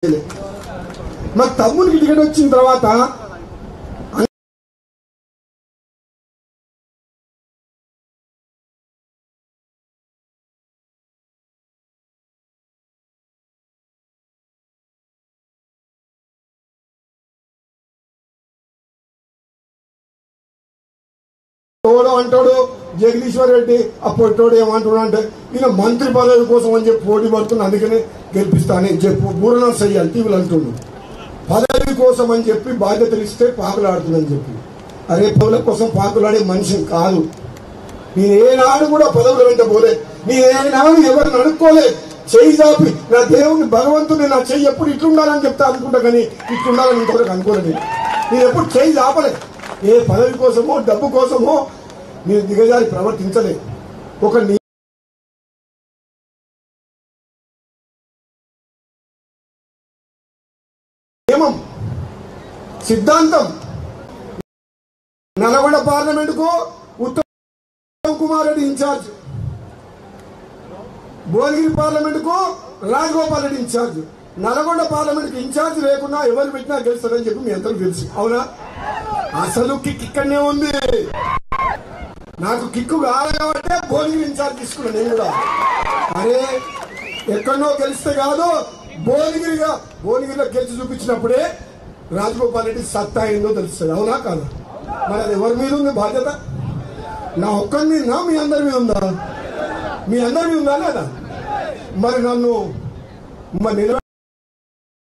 మరి తమ్ముడికి టికెట్ వచ్చిన తర్వాత అంటాడు జగదీశ్వర్ రెడ్డి ఆ పొట్టోడు ఏమంటున్నాడు అంటే ఈయన మంత్రి పదవి కోసం అని చెప్పి పోటీ పడుతున్నా, అందుకనే గెలిపిస్తానని చెప్పు బూరనా చెయ్యాలి టీవీలు అంటుండు. పదవి కోసం అని చెప్పి బాధ్యతలు ఇస్తే పాకులాడుతుందని చెప్పి, అరే పదవుల కోసం పాకులాడే మనిషి కాదు. నేను ఏనాడు కూడా పదవుల వెంట పోలే, నేను ఏనాడు ఎవరిని అనుకోలేదు. చెయ్యి చాపి నా దేవుని భగవంతుని నా చెయ్యి ఎప్పుడు ఇట్లుండాలని చెప్తా అనుకుంటా, కానీ ఇట్లుండాలని ఇంకొకరికి అనుకోలేదు. నేను ఎప్పుడు చెయ్యి చాపలే. ఏ పదవి కోసమో డబ్బు కోసమో నేను దిగజారి ప్రవర్తించలేదు. ఒక నియమం సిద్ధాంతం. నల్గొండ పార్లమెంటుకు ఉత్తమ్ కుమార్ రెడ్డి ఇన్ఛార్జ్, భువనగిరి పార్లమెంటుకు Rajagopal Reddy in charge. Nalgonda parliament in charge లేకుండా ఎవరు పెట్టినా గెలుస్తారని చెప్పి మీ అందరూ తెలుసు, అవునా? అసలు కిక్ ఇక్కడనే ఉంది. నాకు కిక్కు కావాలి కాబట్టి భువనగిరి ఇన్ఛార్జ్ తీసుకున్నా నేను కూడా. అరే ఎక్కడనో గెలిస్తే కాదు, భువనగిరిలో గెలిచి చూపించినప్పుడే రాజగోపాల్ రెడ్డి సత్తా ఏందో తెలుస్తుంది, అవునా కాదా? మరి అది ఎవరి మీద ఉంది బాధ్యత? నా ఒక్కరి మీద, మీ అందరి మీద ఉందా? మీ అందరి మీద ఉందా లేదా? మరి నన్ను నిలబె